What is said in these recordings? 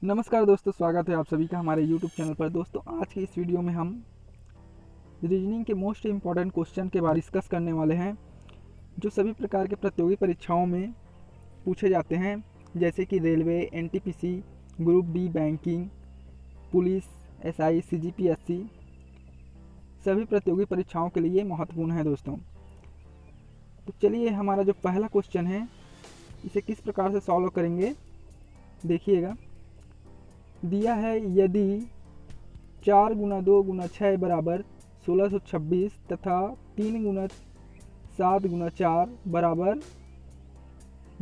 नमस्कार दोस्तों, स्वागत है आप सभी का हमारे YouTube चैनल पर। दोस्तों, आज की इस वीडियो में हम रीजनिंग के मोस्ट इम्पॉर्टेंट क्वेश्चन के बारे में डिस्कस करने वाले हैं, जो सभी प्रकार के प्रतियोगी परीक्षाओं में पूछे जाते हैं, जैसे कि railway, NTPC, group D, banking, police, SI, CGPSC। सभी प्रतियोगी परीक्षाओं के लिए महत्वपूर्ण है दोस्तों। तो चलिए, हमारा जो पहला क्वेश्चन है, इसे किस प्रकार से सॉल्व करेंगे देखिएगा। दिया है, यदि 4 गुना 2 गुना 6 बराबर 1626 तथा 3 गुना 7 गुना 4 बराबर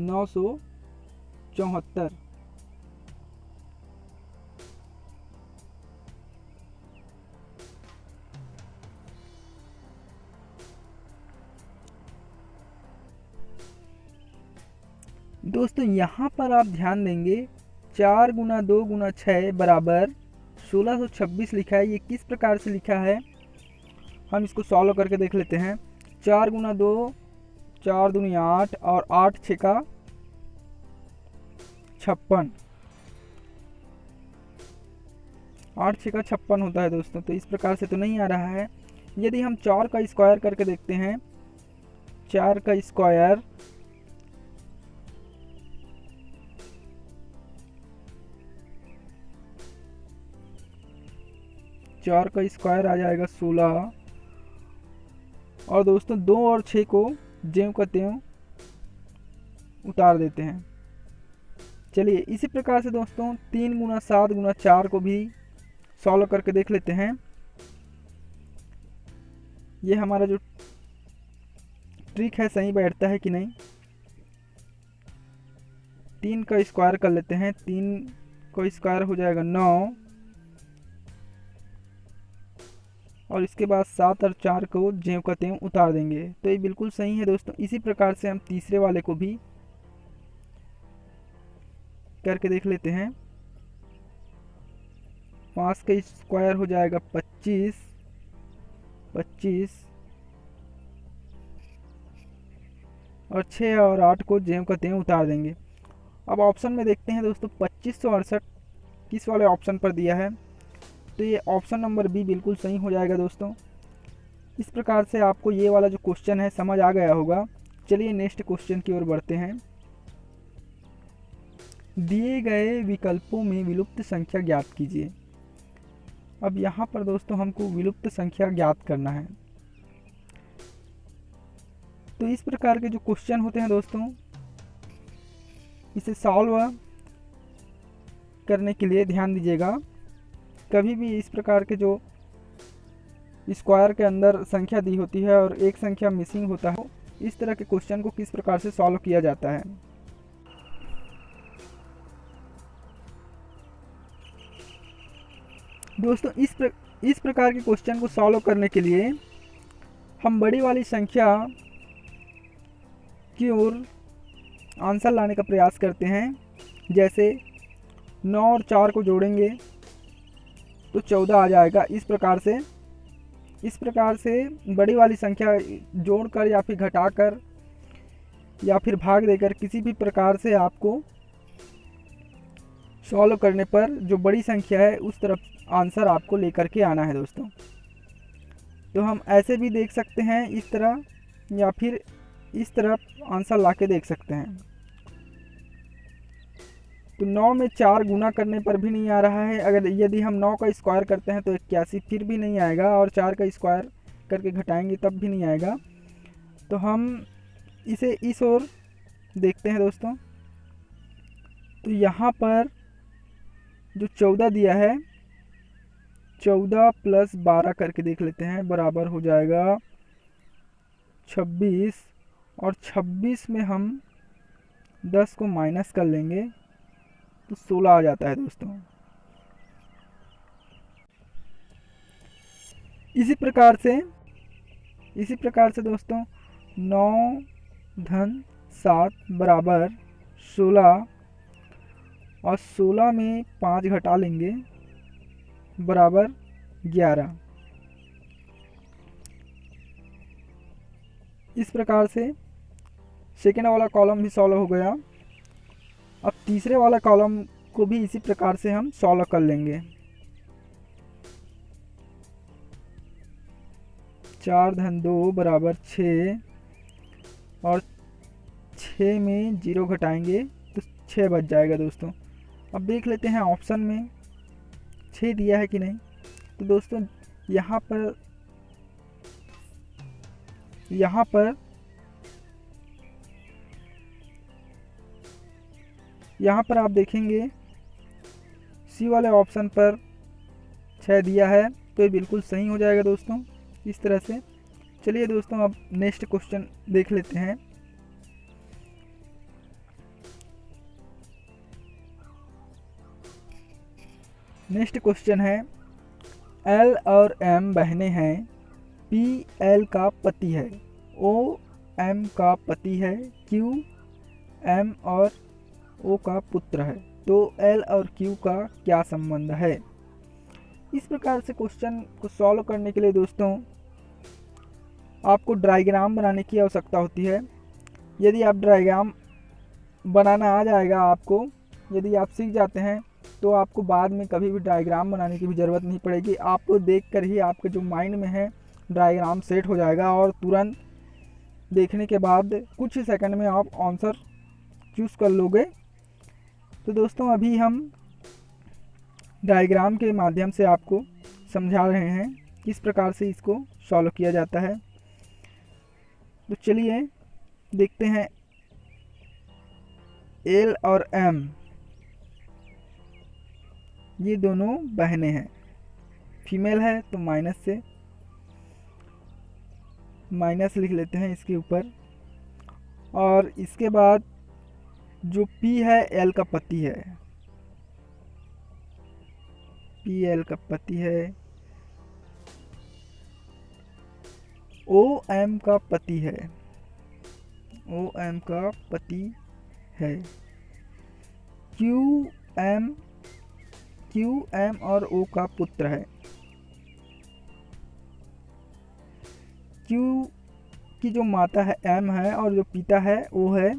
974। दोस्तों, यहाँ पर आप ध्यान देंगे, 4 गुना 2 गुना 6 बराबर 1626 लिखा है। ये किस प्रकार से लिखा है, हम इसको सॉल्व करके देख लेते हैं। 4 गुना 2, 4 दूनी 8 और 8 6 का 56, 8 6 का 56 होता है दोस्तों। तो इस प्रकार से तो नहीं आ रहा है। यदि हम 4 का स्क्वायर करके देखते हैं, 4 का स्क्वायर 4 का स्क्वायर आ जाएगा 16। और दोस्तों, 2 और 6 को ज्यों का त्यों उतार देते हैं। चलिए, इसी प्रकार से दोस्तों 3 गुना 7 गुना 4 को भी सॉल्व करके देख लेते हैं। ये हमारा जो ट्रिक है सही बैठता है कि नहीं। 3 का स्क्वायर कर लेते हैं, 3 का स्क्वायर हो जाएगा 9, और इसके बाद 7 और 4 को ज्यों का त्यों उतार देंगे। तो ये बिल्कुल सही है दोस्तों। इसी प्रकार से हम तीसरे वाले को भी करके देख लेते हैं। 5 का स्क्वायर हो जाएगा 25, 25 और 6 और 8 को ज्यों का त्यों उतार देंगे। अब ऑप्शन में देखते हैं दोस्तों, 2568 किस वाले ऑप्शन पर दिया है। तो ये ऑप्शन नंबर बी बिल्कुल सही हो जाएगा दोस्तों। इस प्रकार से आपको ये वाला जो क्वेश्चन है समझ आ गया होगा। चलिए, नेक्स्ट क्वेश्चन की ओर बढ़ते हैं। दिए गए विकल्पों में विलुप्त संख्या ज्ञात कीजिए। अब यहाँ पर दोस्तों हमको विलुप्त संख्या ज्ञात करना है। तो इस प्रकार के जो क्वेश्चन होते हैं दोस्तों, इसे सॉल्व करने के लिए ध्यान दीजिएगा। कभी भी इस प्रकार के जो स्क्वायर के अंदर संख्या दी होती है और एक संख्या मिसिंग होता है, इस तरह के क्वेश्चन को किस प्रकार से सॉल्व किया जाता है। दोस्तों, इस प्रकार के क्वेश्चन को सॉल्व करने के लिए हम बड़ी वाली संख्या की ओर आंसर लाने का प्रयास करते हैं। जैसे 9 और 4 को जोड़ेंगे तो 14 आ जाएगा। इस प्रकार से बड़ी वाली संख्या जोड़कर या फिर घटाकर या फिर भाग देकर किसी भी प्रकार से आपको सॉल्व करने पर जो बड़ी संख्या है उस तरफ आंसर आपको लेकर के आना है दोस्तों। तो हम ऐसे भी देख सकते हैं इस तरह, या फिर इस तरफ आंसर ला के देख सकते हैं। तो 9 में 4 गुना करने पर भी नहीं आ रहा है। अगर यदि हम 9 का स्क्वायर करते हैं तो 81, फिर भी नहीं आएगा। और 4 का स्क्वायर करके घटाएंगे तब भी नहीं आएगा। तो हम इसे इस ओर देखते हैं दोस्तों। तो यहाँ पर जो 14 दिया है, 14 प्लस 12 करके देख लेते हैं, बराबर हो जाएगा 26। और 26 में हम 10 को माइनस कर लेंगे तो 16 आ जाता है दोस्तों। इसी प्रकार से दोस्तों 9 धन 7 बराबर 16, और 16 में 5 घटा लेंगे बराबर 11। इस प्रकार से सेकेंड वाला कॉलम भी सॉल्व हो गया। अब तीसरे वाला कॉलम को भी इसी प्रकार से हम सॉल्व कर लेंगे। 4 धन 2 बराबर 6 और 6 में 0 घटाएंगे तो 6 बच जाएगा दोस्तों। अब देख लेते हैं ऑप्शन में 6 दिया है कि नहीं। तो दोस्तों यहाँ पर आप देखेंगे सी वाले ऑप्शन पर 6 दिया है, तो ये बिल्कुल सही हो जाएगा दोस्तों इस तरह से। चलिए दोस्तों अब नेक्स्ट क्वेश्चन देख लेते हैं। नेक्स्ट क्वेश्चन है, एल और एम बहनें हैं, पी एल का पति है, ओ एम का पति है, क्यू एम और ओ का पुत्र है, तो एल और क्यू का क्या संबंध है। इस प्रकार से क्वेश्चन को सॉल्व करने के लिए दोस्तों आपको डायग्राम बनाने की आवश्यकता होती है। यदि आप डायग्राम बनाना आ जाएगा आपको, यदि आप सीख जाते हैं तो आपको बाद में कभी भी डायग्राम बनाने की भी ज़रूरत नहीं पड़ेगी। आपको देखकर ही आपके जो माइंड में है डायग्राम सेट हो जाएगा और तुरंत देखने के बाद कुछ ही सेकंड में आप आंसर चूज़ कर लोगे। तो दोस्तों अभी हम डायग्राम के माध्यम से आपको समझा रहे हैं किस प्रकार से इसको सॉल्व किया जाता है। तो चलिए देखते हैं। एल और एम ये दोनों बहनें हैं, फीमेल है तो माइनस लिख लेते हैं इसके ऊपर। और इसके बाद जो पी है एल का पति है, पी एल का पति है, ओ एम का पति है, ओ एम का पति है, क्यू एम और ओ का पुत्र है। क्यू की जो माता है एम है और जो पिता है ओ है।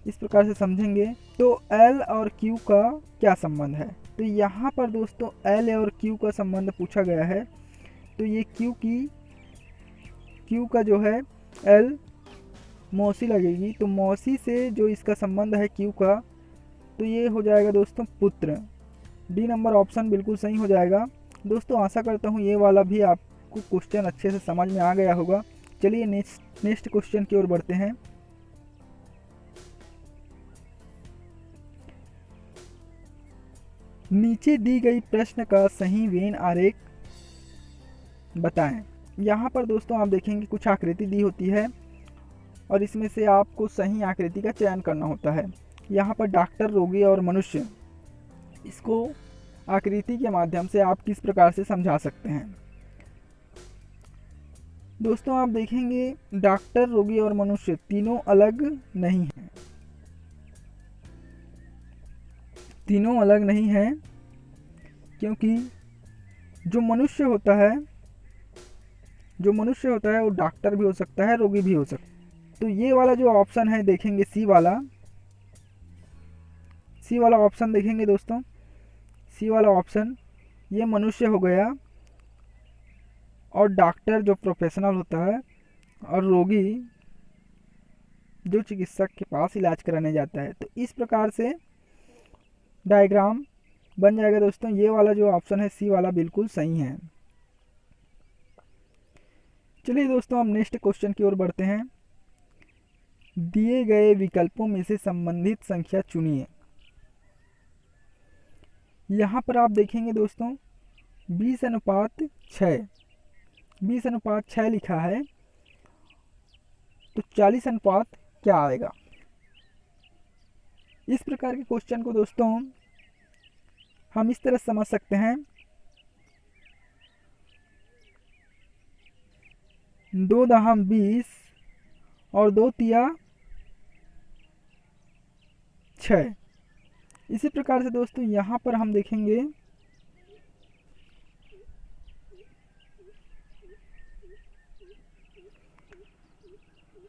इस प्रकार से समझेंगे तो एल और क्यू का क्या संबंध है। तो यहाँ पर दोस्तों एल और क्यू का संबंध पूछा गया है। तो ये क्यू का जो है एल मौसी लगेगी, तो मौसी से जो इसका संबंध है क्यू का, तो ये हो जाएगा दोस्तों पुत्र। डी नंबर ऑप्शन बिल्कुल सही हो जाएगा। दोस्तों आशा करता हूँ ये वाला भी आपको क्वेश्चन अच्छे से समझ में आ गया होगा। चलिए नेक्स्ट क्वेश्चन की ओर बढ़ते हैं। नीचे दी गई प्रश्न का सही वेन आरेख बताएं। यहाँ पर दोस्तों आप देखेंगे कुछ आकृति दी होती है और इसमें से आपको सही आकृति का चयन करना होता है। यहाँ पर डॉक्टर, रोगी और मनुष्य, इसको आकृति के माध्यम से आप किस प्रकार से समझा सकते हैं। दोस्तों आप देखेंगे डॉक्टर, रोगी और मनुष्य तीनों अलग नहीं हैं, तीनों अलग नहीं हैं, क्योंकि जो मनुष्य होता है वो डॉक्टर भी हो सकता है, रोगी भी हो सकता है। तो ये वाला जो ऑप्शन है देखेंगे सी वाला ऑप्शन देखेंगे दोस्तों, सी वाला ऑप्शन ये मनुष्य हो गया और डॉक्टर जो प्रोफेशनल होता है और रोगी जो चिकित्सक के पास इलाज कराने जाता है। तो इस प्रकार से डायग्राम बन जाएगा दोस्तों। ये वाला जो ऑप्शन है सी वाला बिल्कुल सही है। चलिए दोस्तों हम नेक्स्ट क्वेश्चन की ओर बढ़ते हैं। दिए गए विकल्पों में से संबंधित संख्या चुनिए। यहाँ पर आप देखेंगे दोस्तों 20:6 लिखा है, तो 40 क्या आएगा। इस प्रकार के क्वेश्चन को दोस्तों हम इस तरह समझ सकते हैं, 2 दहम 20 और 2 तिया 6। इसी प्रकार से दोस्तों यहाँ पर हम देखेंगे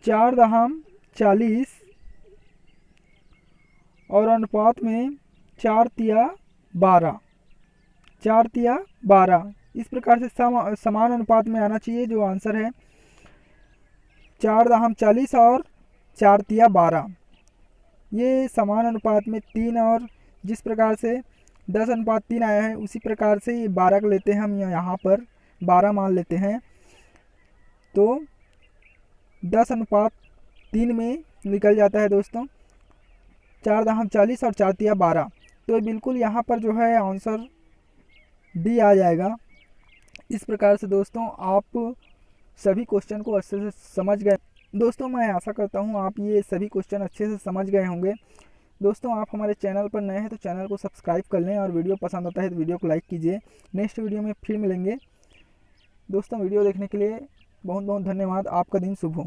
4 दहम 40 और अनुपात में 4:12, 4:12 इस प्रकार से समान अनुपात में आना चाहिए। जो आंसर है 4:40 और 4:12, ये समान अनुपात में 3 और जिस प्रकार से 10:3 आया है उसी प्रकार से ये 12 का लेते हैं हम, यहाँ पर 12 मान लेते हैं तो 10:3 में निकल जाता है दोस्तों 4:40 और 4:12। तो बिल्कुल यहाँ पर जो है आंसर डी आ जाएगा। इस प्रकार से दोस्तों आप सभी क्वेश्चन को अच्छे से समझ गए। दोस्तों मैं आशा करता हूँ आप ये सभी क्वेश्चन अच्छे से समझ गए होंगे। दोस्तों आप हमारे चैनल पर नए हैं तो चैनल को सब्सक्राइब कर लें और वीडियो पसंद आता है तो वीडियो को लाइक कीजिए। नेक्स्ट वीडियो में फिर मिलेंगे। दोस्तों वीडियो देखने के लिए बहुत बहुत धन्यवाद। आपका दिन शुभ हो।